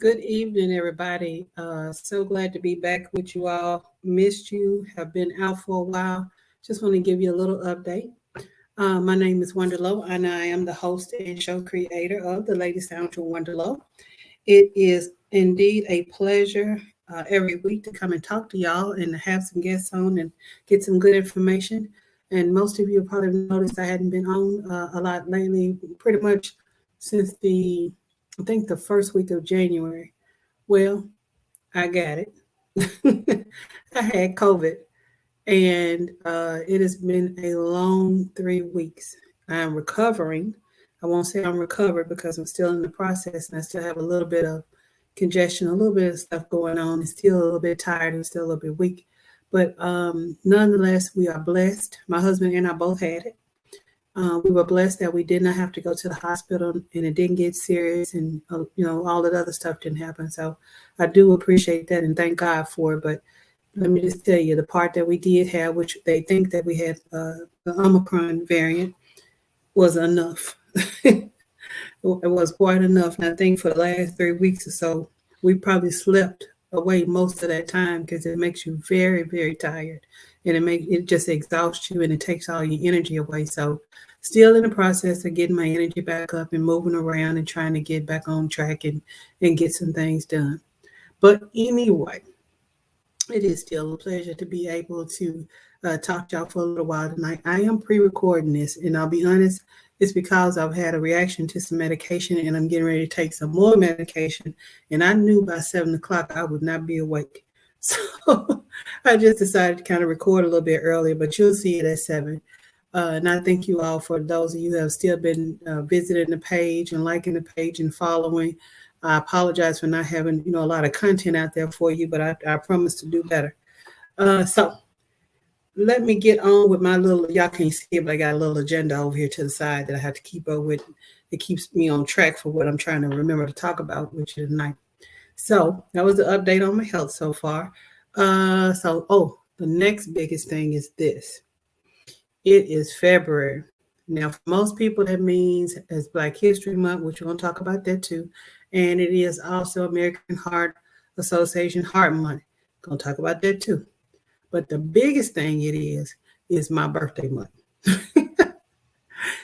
Good evening, everybody. So glad to be back with you all. Missed you, have been out for a while. Just want to give you a little update. My name is Wonder Lowe, and I am the host and show creator of the Lady Sound to Wonder Lowe. It is indeed a pleasure every week to come and talk to y'all and to have some guests on and get some good information. And most of you probably noticed I hadn't been on a lot lately, pretty much since I think the first week of January. Well, I got it. I had COVID, and it has been a long 3 weeks. I'm recovering. I won't say I'm recovered because I'm still in the process and I still have a little bit of congestion, a little bit of stuff going on, and still a little bit tired and still a little bit weak. But nonetheless, we are blessed. My husband and I both had it. We were blessed that we did not have to go to the hospital and it didn't get serious and all that other stuff didn't happen. So I do appreciate that and thank God for it. But let me just tell you, the part that we did have, which they think that we had the Omicron variant, was enough. It was quite enough. And I think for the last 3 weeks or so, we probably slept away most of that time because it makes you very, very tired. And it just exhausts you and it takes all your energy away. So still in the process of getting my energy back up and moving around and trying to get back on track and get some things done. But anyway, it is still a pleasure to be able to talk to y'all for a little while tonight. I am pre-recording this, and I'll be honest, it's because I've had a reaction to some medication, and I'm getting ready to take some more medication, and I knew by 7 o'clock I would not be awake. So I just decided to kind of record a little bit earlier, but you'll see it at 7. And I thank you all for those of you who have still been visiting the page and liking the page and following. I apologize for not having, a lot of content out there for you, but I promise to do better. So let me get on with my y'all can't see it, but I got a little agenda over here to the side that I have to keep up with. It keeps me on track for what I'm trying to remember to talk about, which is tonight. So that was the update on my health so far. The next biggest thing is this. It is February. Now, for most people, that means it's Black History Month, which we're going to talk about that too. And it is also American Heart Association Heart Month. Going to talk about that too. But the biggest thing it is my birthday month.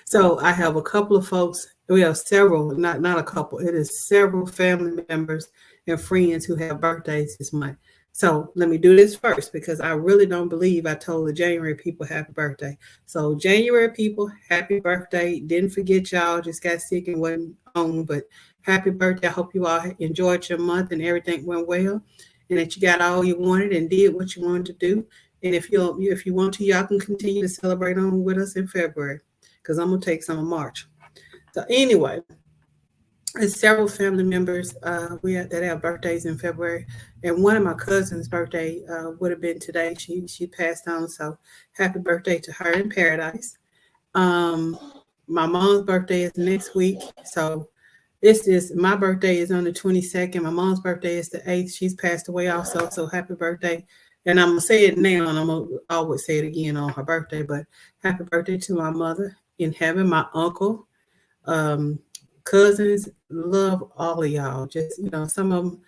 So I have a couple of folks. We have several, not a couple. It is several family members and friends who have birthdays this month. So let me do this first because I really don't believe I told the January people happy birthday. So January people, happy birthday. Didn't forget y'all, just got sick and wasn't on, but happy birthday. I hope you all enjoyed your month and everything went well and that you got all you wanted and did what you wanted to do. And if you want to, y'all can continue to celebrate on with us in February because I'm going to take some in March. So anyway, there's several family members that have birthdays in February, and one of my cousin's birthday would have been today. She passed on, so happy birthday to her in paradise. My mom's birthday is next week, so my birthday is on the 22nd. My mom's birthday is the 8th. She's passed away also, so happy birthday. And I'm gonna say it now, and I'm gonna always say it again on her birthday. But happy birthday to my mother in heaven, my uncle. Cousins, love all of y'all. Just, some of them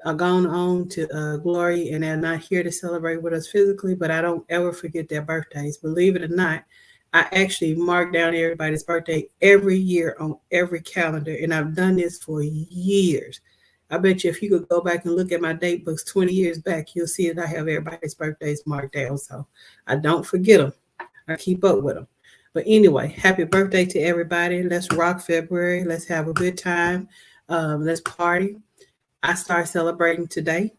are gone on to glory and they're not here to celebrate with us physically, but I don't ever forget their birthdays. Believe it or not, I actually mark down everybody's birthday every year on every calendar, and I've done this for years. I bet you if you could go back and look at my date books 20 years back, you'll see that I have everybody's birthdays marked down, so I don't forget them. I keep up with them. But anyway, happy birthday to everybody. Let's rock February. Let's have a good time. Let's party. I start celebrating today.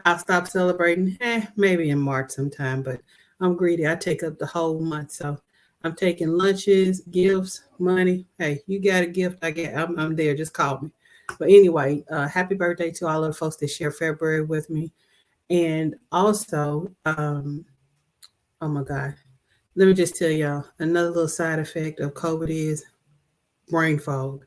I'll stop celebrating maybe in March sometime, but I'm greedy. I take up the whole month. So I'm taking lunches, gifts, money. Hey, you got a gift, I'm there. Just call me. But anyway, happy birthday to all of the folks that share February with me. And also, oh my God. Let me just tell y'all, another little side effect of COVID is brain fog.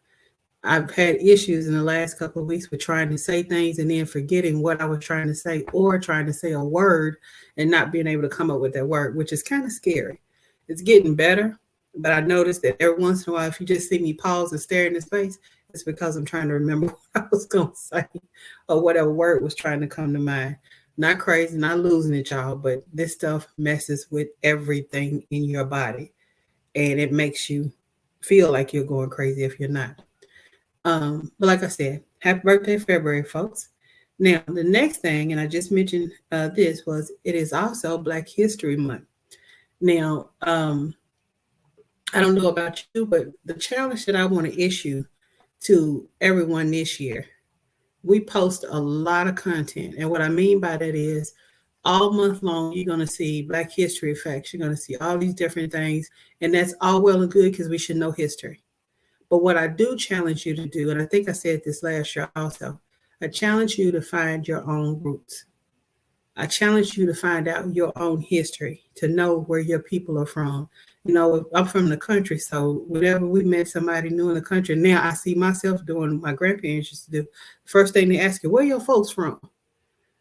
I've had issues in the last couple of weeks with trying to say things and then forgetting what I was trying to say or trying to say a word and not being able to come up with that word, which is kind of scary. It's getting better, but I noticed that every once in a while, if you just see me pause and stare in his face, It's because I'm trying to remember what I was going to say or whatever word was trying to come to mind. Not crazy, not losing it, y'all, but this stuff messes with everything in your body and it makes you feel like you're going crazy if you're not. But like I said, happy birthday, February, folks. Now, the next thing, and I just mentioned this, was it is also Black History Month. Now, I don't know about you, but the challenge that I want to issue to everyone this year, we post a lot of content. And what I mean by that is all month long, you're going to see Black history facts. You're going to see all these different things. And that's all well and good because we should know history. But what I do challenge you to do, and I think I said this last year also, I challenge you to find your own roots. I challenge you to find out your own history, to know where your people are from. You know, I'm from the country, so whenever we met somebody new in the country, now I see myself doing what my grandparents used to do. First thing they ask you, where your folks from?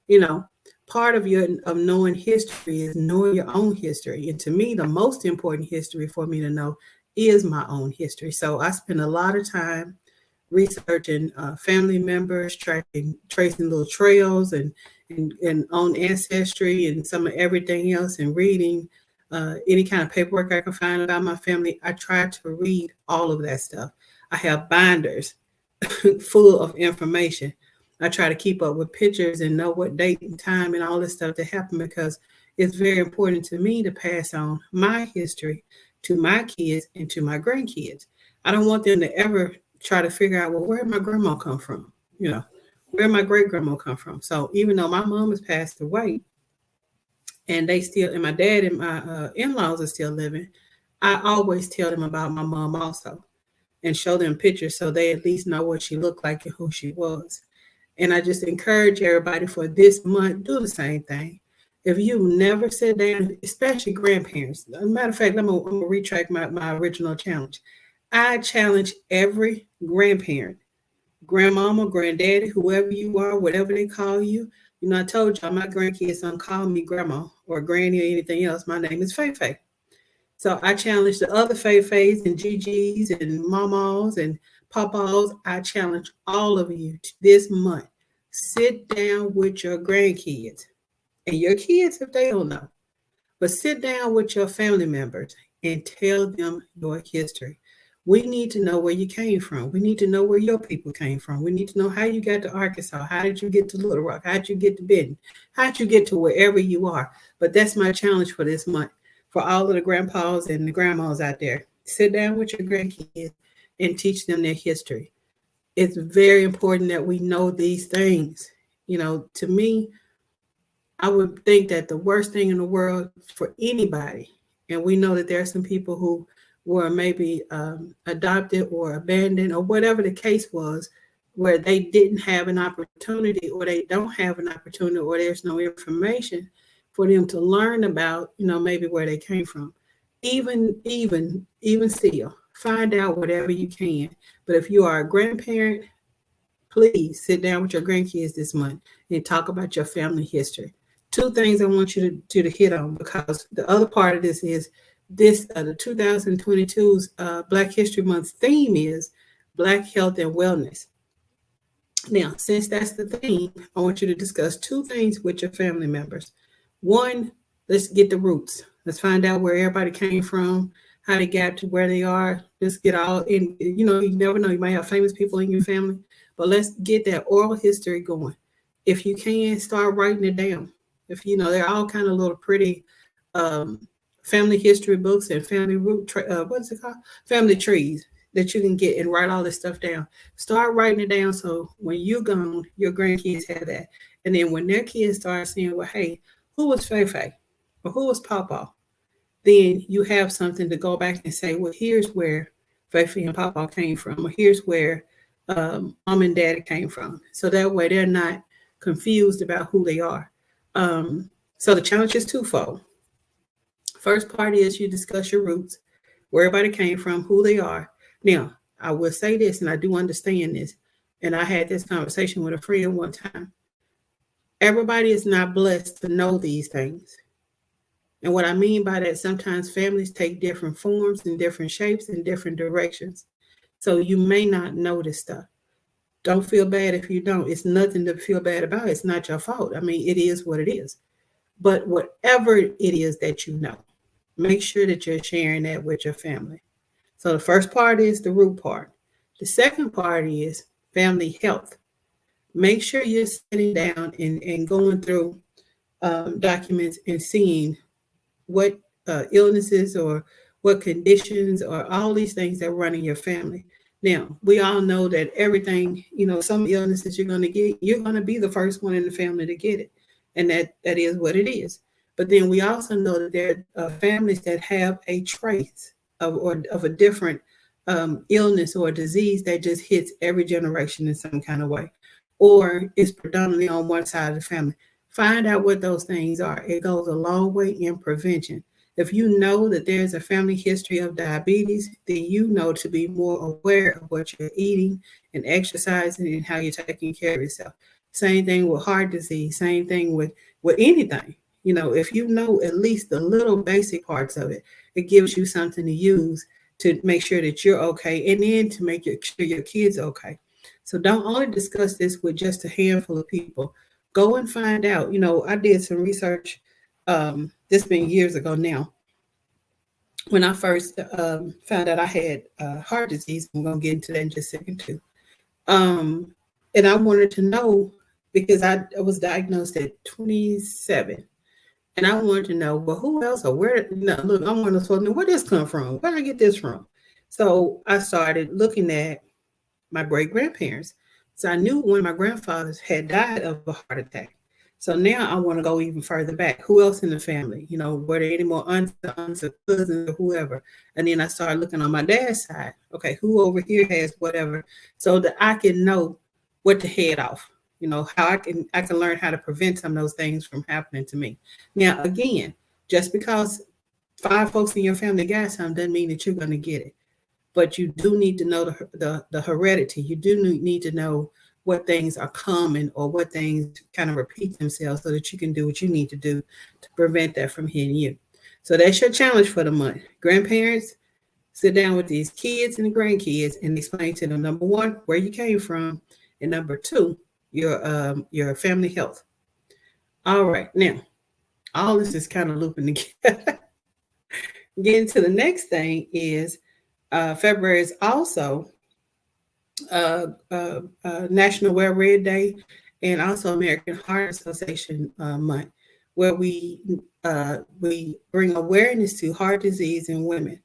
You know, part of knowing history is knowing your own history. And to me, the most important history for me to know is my own history. So I spend a lot of time researching family members, tracing little trails and on ancestry and some of everything else and reading any kind of paperwork I can find about my family. I try to read all of that stuff. I have binders full of information. I try to keep up with pictures and know what date and time and all this stuff that happened because it's very important to me to pass on my history to my kids and to my grandkids. I don't want them to ever try to figure out, well, where did my grandma come from? You know, where my great grandma come from? So even though my mom has passed away and and my dad and my in-laws are still living, I always tell them about my mom also and show them pictures so they at least know what she looked like and who she was. And I just encourage everybody for this month, do the same thing. If you never sit down, especially grandparents, as a matter of fact, I'm gonna retract my original challenge. I challenge every grandparent, grandmama, granddaddy, whoever you are, whatever they call you. You know, I told y'all my grandkids don't call me grandma or granny or anything else. My name is Fei Fei. So I challenge the other Fei Feis and Gigi's and Mamas and Papas. I challenge all of you this month. Sit down with your grandkids and your kids if they don't know. But sit down with your family members and tell them your history. We need to know where you came from. We need to know where your people came from. We need to know how you got to Arkansas. How did you get to Little Rock? How did you get to Benton? How did you get to wherever you are? But that's my challenge for this month. For all of the grandpas and the grandmas out there, sit down with your grandkids and teach them their history. It's very important that we know these things. You know, to me, I would think that the worst thing in the world for anybody, and we know that there are some people who were maybe adopted or abandoned or whatever the case was, where they didn't have an opportunity or they don't have an opportunity or there's no information for them to learn about, you know, maybe where they came from. Even still, find out whatever you can. But if you are a grandparent, please sit down with your grandkids this month and talk about your family history. Two things I want you to hit on, because the other part of this is this the 2022's Black History Month theme is Black Health and Wellness. Now, since that's the theme, I want you to discuss two things with your family members. One, let's get the roots. Let's find out where everybody came from, how they got to where they are. Let's get all in. You know, you never know. You might have famous people in your family, but let's get that oral history going. If you can, start writing it down. If you know, there are all kind of little pretty um, family history books and family what's it called? Family trees that you can get and write all this stuff down. Start writing it down so when you're gone, your grandkids have that. And then when their kids start saying, well, hey, who was Fei Fei? Or who was Papa? Then you have something to go back and say, well, here's where Fei Fei and Papa came from, or here's where mom and dad came from. So that way they're not confused about who they are. So the challenge is twofold. First part is you discuss your roots, where everybody came from, who they are. Now, I will say this, and I do understand this, and I had this conversation with a friend one time. Everybody is not blessed to know these things. And what I mean by that, sometimes families take different forms and different shapes and different directions. So you may not notice stuff. Don't feel bad if you don't. It's nothing to feel bad about. It's not your fault. I mean, it is what it is. But whatever it is that you know, make sure that you're sharing that with your family. So the first part is the root part. The second part is family health. Make sure you're sitting down and going through documents and seeing what illnesses or what conditions or all these things that run in your family. Now, we all know that everything, some illnesses you're going to get, you're going to be the first one in the family to get it. And that is what it is. But then we also know that there are families that have a trace of a different illness or disease that just hits every generation in some kind of way, or is predominantly on one side of the family. Find out what those things are. It goes a long way in prevention. If you know that there's a family history of diabetes, then you know to be more aware of what you're eating and exercising and how you're taking care of yourself. Same thing with heart disease, same thing with anything. If you know at least the little basic parts of it, it gives you something to use to make sure that you're okay, and then to make sure your kids okay. So don't only discuss this with just a handful of people. Go and find out. I did some research. This been years ago now. When I first found out I had heart disease, I'm going to get into that in just a second too. And I wanted to know, because I was diagnosed at 27. And I wanted to know, well, who else or where? Look, I want to know where this come from. Where did I get this from? So I started looking at my great grandparents. So I knew one of my grandfathers had died of a heart attack. So now I want to go even further back. Who else in the family? Were there any more aunts or cousins or whoever? And then I started looking on my dad's side. Okay, who over here has whatever, so that I can know what to head off. How I can learn how to prevent some of those things from happening to me. Now, again, just because 5 folks in your family got something doesn't mean that you're going to get it. But you do need to know the heredity. You do need to know what things are common or what things kind of repeat themselves, so that you can do what you need to do to prevent that from hitting you. So that's your challenge for the month. Grandparents, sit down with these kids and the grandkids and explain to them, number one, where you came from, and number two, your family health. All right, now all this is kind of looping together. Getting to the next thing is February is also National Wear Red Day, and also American Heart Association month, where we bring awareness to heart disease in women.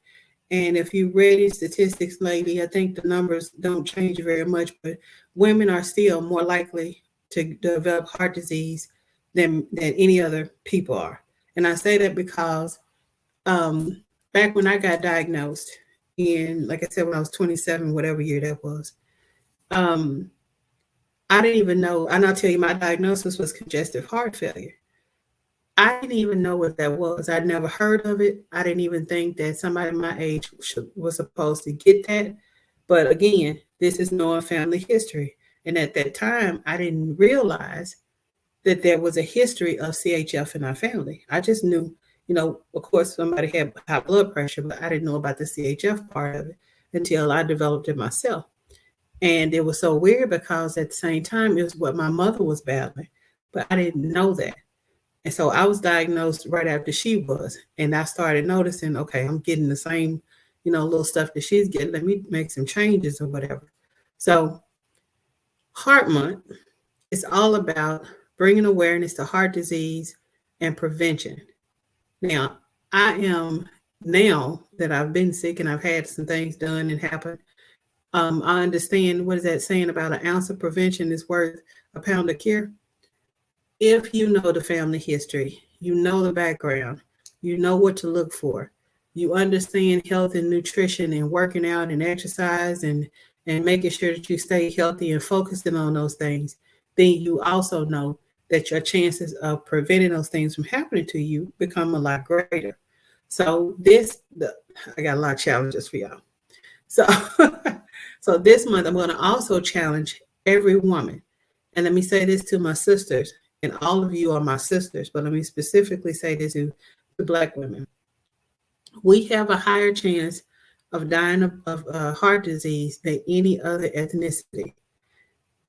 And if you read the statistics lately, I think the numbers don't change very much, but women are still more likely to develop heart disease than any other people are. And I say that because back when I got diagnosed, like I said, when I was 27, whatever year that was, I didn't even know, and I'll tell you, my diagnosis was congestive heart failure. I didn't even know what that was. I'd never heard of it. I didn't even think that somebody my age was supposed to get that. But again, this is knowing family history. And at that time, I didn't realize that there was a history of CHF in our family. I just knew, of course, somebody had high blood pressure, but I didn't know about the CHF part of it until I developed it myself. And it was so weird because at the same time, it was what my mother was battling, but I didn't know that. And so I was diagnosed right after she was. And I started noticing, okay, I'm getting the same, little stuff that she's getting. Let me make some changes or whatever. So Heart Month is all about bringing awareness to heart disease and prevention. Now, now that I've been sick and I've had some things done and happen, I understand, what is that saying about an ounce of prevention is worth a pound of cure? If you know the family history, you know the background, you know what to look for, you understand health and nutrition and working out and exercise and making sure that you stay healthy and focusing on those things, then you also know that your chances of preventing those things from happening to you become a lot greater. So I got a lot of challenges for y'all. So, so this month, I'm going to also challenge every woman. And let me say this to my sisters, and all of you are my sisters, but let me specifically say this to Black women. We have a higher chance of dying of heart disease than any other ethnicity.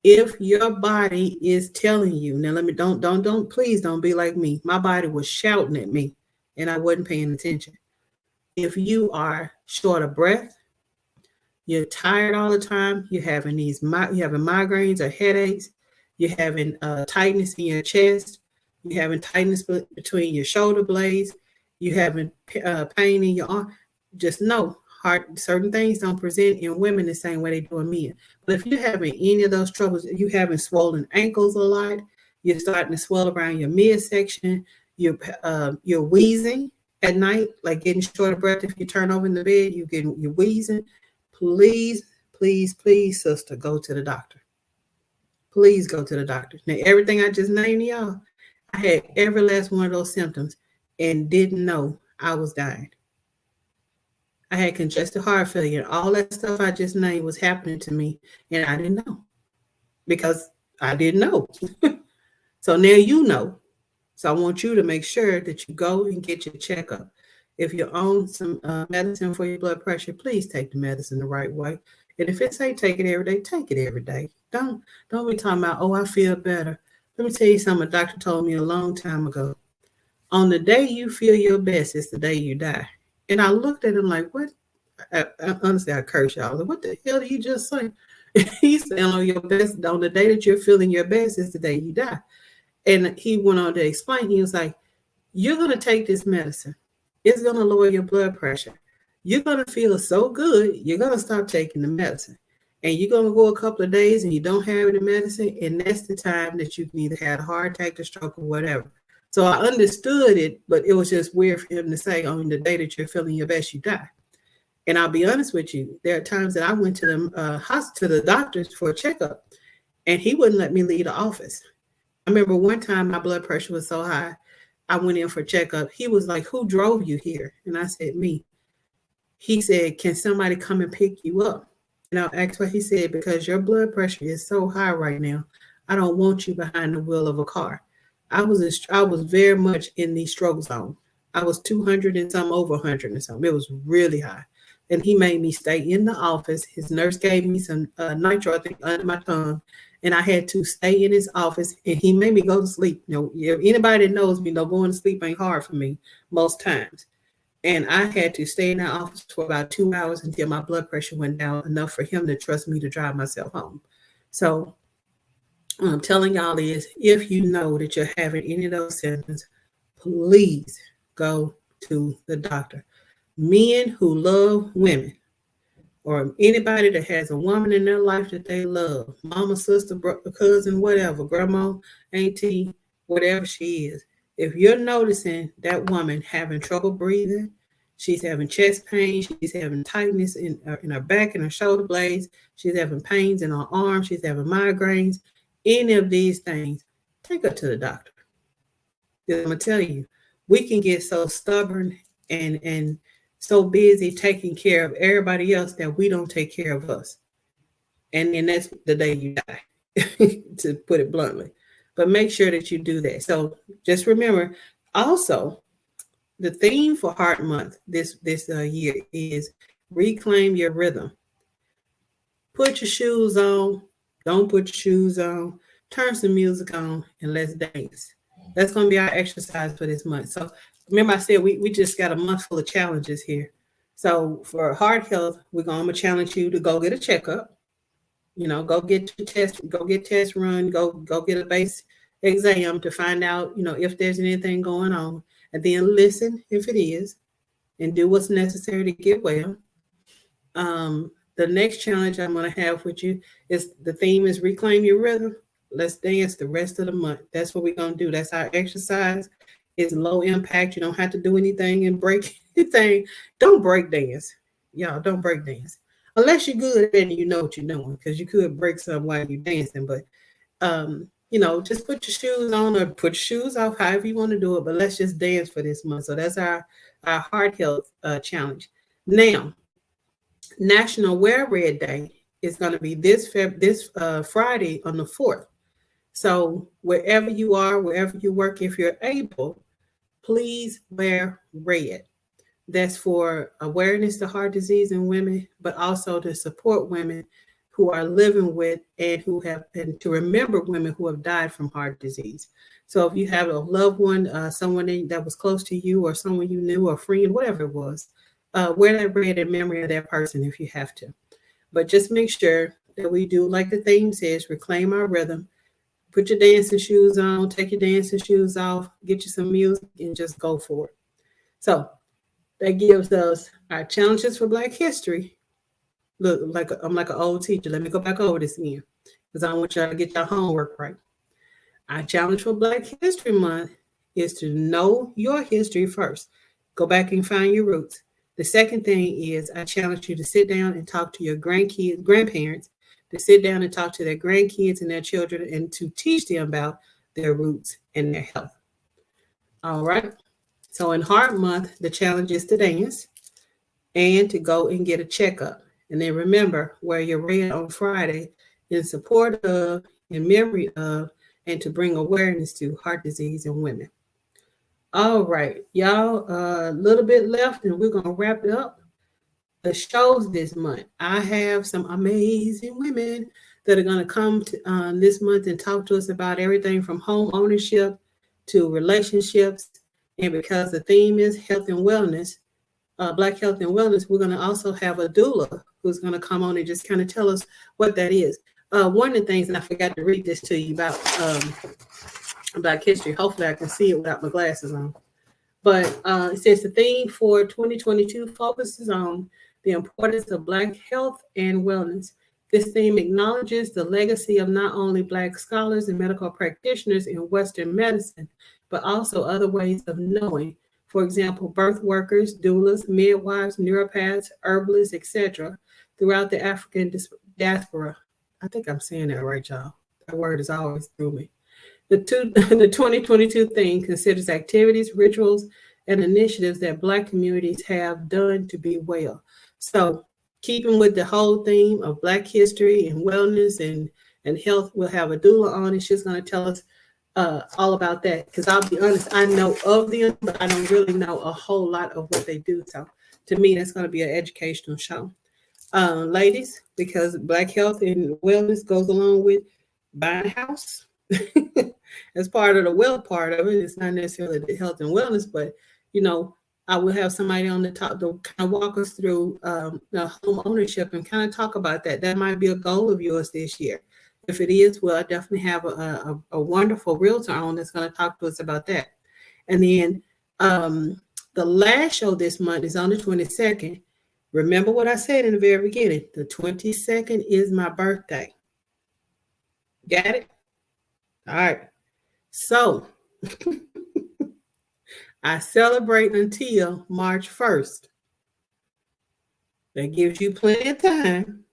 If your body is telling you, now let me don't please don't be like me. My body was shouting at me and I wasn't paying attention. If you are short of breath, you're tired all the time, you're having you're having migraines or headaches, you're having tightness in your chest, you're having tightness between your shoulder blades, you're having pain in your arm, just know certain things don't present in women the same way they do in men. But if you're having any of those troubles, you having swollen ankles a lot, you're starting to swell around your midsection, you're wheezing at night, like getting short of breath. If you turn over in the bed, you're wheezing. Please, please, please, sister, go to the doctor. Please go to the doctor. Now, everything I just named y'all, I had every last one of those symptoms and didn't know I was dying. I had congestive heart failure. All that stuff I just named was happening to me, and I didn't know because I didn't know. So now you know. So I want you to make sure that you go and get your checkup. If you're on some medicine for your blood pressure, please take the medicine the right way. And if it say take it every day, take it every day. Don't be talking about, oh, I feel better. Let me tell you something a doctor told me a long time ago. On the day you feel your best is the day you die. And I looked at him like, what? Honestly, I curse y'all. Like, what the hell did you just say? He said, on your best, on the day that you're feeling your best is the day you die. And he went on to explain. He was like, you're going to take this medicine. It's going to lower your blood pressure. You're going to feel so good, you're going to stop taking the medicine. And you're going to go a couple of days and you don't have any medicine, and that's the time that you can either have a heart attack, a stroke, or whatever. So I understood it, but it was just weird for him to say, on the day that you're feeling your best, you die. And I'll be honest with you, there are times that I went to the doctors for a checkup, and he wouldn't let me leave the office. I remember one time my blood pressure was so high, I went in for a checkup. He was like, who drove you here? And I said, me. He said, can somebody come and pick you up? And I asked what he said, because your blood pressure is so high right now. I don't want you behind the wheel of a car. I was very much in the stroke zone. I was 200 and some, over 100 and something. It was really high. And he made me stay in the office. His nurse gave me some nitro, I think, under my tongue. And I had to stay in his office, and he made me go to sleep. You know, if anybody that knows me, going to sleep ain't hard for me most times. And I had to stay in that office for about 2 hours until my blood pressure went down enough for him to trust me to drive myself home. So what I'm telling y'all is, if you know that you're having any of those symptoms, please go to the doctor. Men who love women, or anybody that has a woman in their life that they love, mama, sister, cousin, whatever, grandma, auntie, whatever she is, if you're noticing that woman having trouble breathing, she's having chest pain, she's having tightness in her back and her shoulder blades, she's having pains in her arms, she's having migraines, any of these things, take her to the doctor. I'm going to tell you, we can get so stubborn and so busy taking care of everybody else that we don't take care of us. And then that's the day you die, to put it bluntly. But make sure that you do that. So just remember, also, the theme for Heart Month this year is reclaim your rhythm. Put your shoes on. Don't put your shoes on. Turn some music on and let's dance. That's going to be our exercise for this month. So remember I said we just got a month full of challenges here. So for heart health, I'm going to challenge you to go get a checkup. Go get your test, go get test run, go get a base exam to find out, if there's anything going on, and then listen if it is, and do what's necessary to get well. The next challenge I'm going to have with you is, the theme is reclaim your rhythm. Let's dance the rest of the month. That's what we're going to do. That's our exercise. It's low impact. You don't have to do anything and break anything. Don't break dance. Y'all, don't break dance. Unless you're good at it and you know what you're doing, because you could break some while you're dancing. But, just put your shoes on or put your shoes off, however you want to do it. But let's just dance for this month. So that's our heart health challenge. Now, National Wear Red Day is going to be this Friday on the 4th. So wherever you are, wherever you work, if you're able, please wear red. That's for awareness to heart disease in women, but also to support women who are living with and to remember women who have died from heart disease. So if you have a loved one, someone that was close to you, or someone you knew, or a friend, whatever it was, wear that red in memory of that person if you have to. But just make sure that we do like the theme says, reclaim our rhythm. Put your dancing shoes on, take your dancing shoes off, get you some music, and just go for it. So that gives us our challenges for Black History. Look, I'm like an old teacher. Let me go back over this again because I want y'all to get your homework right. Our challenge for Black History Month is to know your history first. Go back and find your roots. The second thing is I challenge you to sit down and talk to your grandparents, to sit down and talk to their grandkids and their children, and to teach them about their roots and their health. All right. So in Heart Month, the challenge is to dance and to go and get a checkup. And then remember, wear your red on Friday in support of, in memory of, and to bring awareness to heart disease in women. All right, y'all, a little bit left and we're going to wrap it up. The shows this month. I have some amazing women that are going to come this month and talk to us about everything from home ownership to relationships. And because the theme is health and wellness, Black health and wellness, we're going to also have a doula who's going to come on and just kind of tell us what that is. One of the things, and I forgot to read this to you about Black history. Hopefully I can see it without my glasses on. But it says the theme for 2022 focuses on the importance of Black health and wellness. This theme acknowledges the legacy of not only Black scholars and medical practitioners in Western medicine, but also other ways of knowing. For example, birth workers, doulas, midwives, neuropaths, herbalists, etc., throughout the African diaspora. I think I'm saying that right, y'all. That word is always through me. The 2022 theme considers activities, rituals, and initiatives that Black communities have done to be well. So, keeping with the whole theme of Black history and wellness and health, we'll have a doula on, and she's going to tell us all about that. Because I'll be honest, I know of them, but I don't really know a whole lot of what they do. So, to me, that's going to be an educational show. Ladies, because Black health and wellness goes along with buying a house. As part of the wealth part of it, it's not necessarily the health and wellness, but I will have somebody on the top to kind of walk us through the home ownership and kind of talk about that. That might be a goal of yours this year. If it is, well, I definitely have a wonderful realtor on that's going to talk to us about that. And then the last show this month is on the 22nd. Remember what I said in the very beginning. The 22nd is my birthday. Got it? All right. So I celebrate until March 1st. That gives you plenty of time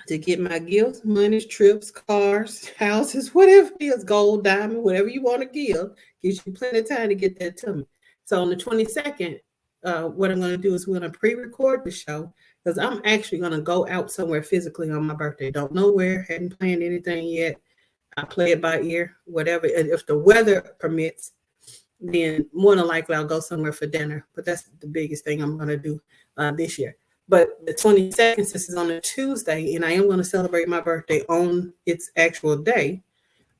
to get my gifts, money, trips, cars, houses, whatever it is, gold, diamond, whatever you want to give, gives you plenty of time to get that to me. So on the 22nd, what I'm going to do is we're going to pre-record the show because I'm actually going to go out somewhere physically on my birthday. Don't know where, hadn't planned anything yet. I play it by ear, whatever. And if the weather permits, then more than likely I'll go somewhere for dinner. But that's the biggest thing I'm going to do this year. But the 22nd, this is on a Tuesday, and I am going to celebrate my birthday on its actual day.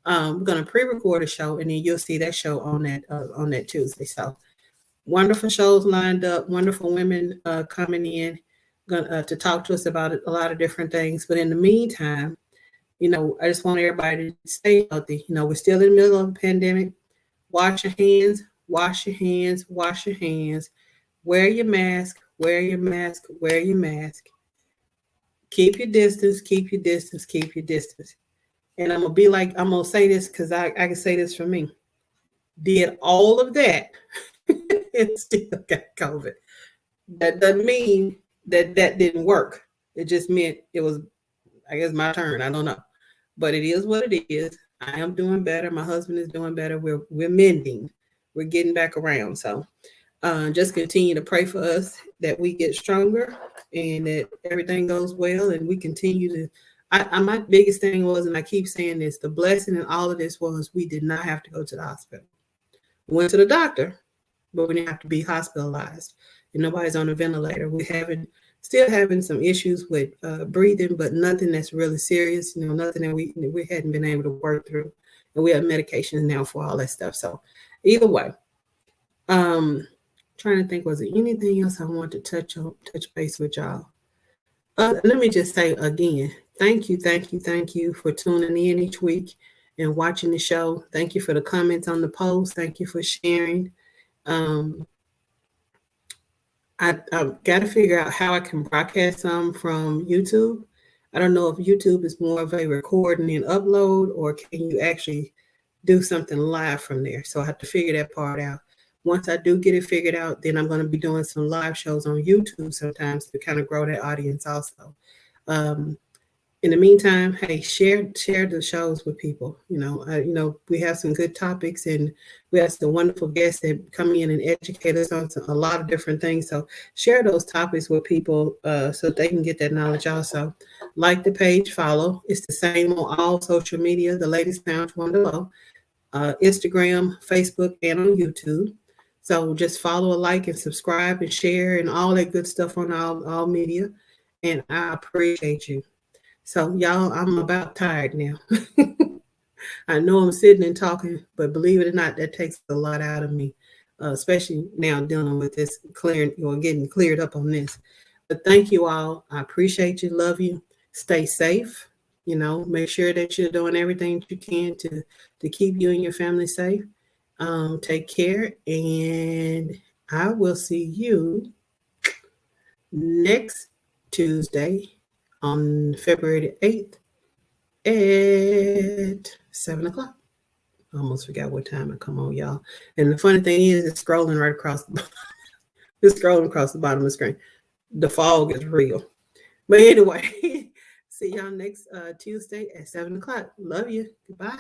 We're going to pre-record a show, and then you'll see that show on that Tuesday. So wonderful shows lined up, wonderful women coming in to talk to us about a lot of different things. But in the meantime, I just want everybody to stay healthy. We're still in the middle of a pandemic. Wash your hands, wash your hands, wash your hands. Wear your mask, wear your mask, wear your mask. Keep your distance, keep your distance, keep your distance. And I'm going to say this because I can say this for me. Did all of that and still got COVID. That doesn't mean that didn't work. It just meant it was, I guess, my turn. I don't know. But it is what it is. I am doing better. My husband is doing better. We're mending. We're getting back around. So just continue to pray for us that we get stronger and that everything goes well and we continue to. My biggest thing was, and I keep saying this, the blessing in all of this was we did not have to go to the hospital. We went to the doctor, but we didn't have to be hospitalized. and nobody's on a ventilator. Still having some issues with breathing, but nothing that's really serious. Nothing that we hadn't been able to work through, and we have medications now for all that stuff. So either way, trying to think, was there anything else I want to touch base with y'all? Let me just say again, thank you for tuning in each week and watching the show. Thank you for the comments on the post. Thank you for sharing. I've got to figure out how I can broadcast some from YouTube. I don't know if YouTube is more of a recording and upload, or can you actually do something live from there? So I have to figure that part out. Once I do get it figured out, then I'm going to be doing some live shows on YouTube sometimes to kind of grow that audience also. In the meantime, hey, share the shows with people. We have some good topics, and we have some wonderful guests that come in and educate us on a lot of different things. So share those topics with people so they can get that knowledge also. Like the page, follow. It's the same on all social media. The latest sound, Wonder Lowe, Instagram, Facebook, and on YouTube. So just follow, like, and subscribe and share and all that good stuff on all media. And I appreciate you. So y'all, I'm about tired now. I know I'm sitting and talking, but believe it or not, that takes a lot out of me, especially now dealing with this getting cleared up on this. But thank you all. I appreciate you. Love you. Stay safe. Make sure that you're doing everything that you can to keep you and your family safe. Take care, and I will see you next Tuesday on February the 8th at 7 o'clock. I almost forgot what time I come on, y'all. And the funny thing is, it's scrolling right across the bottom of the screen. The fog is real. But anyway, see y'all next Tuesday at 7 o'clock. Love you. Goodbye.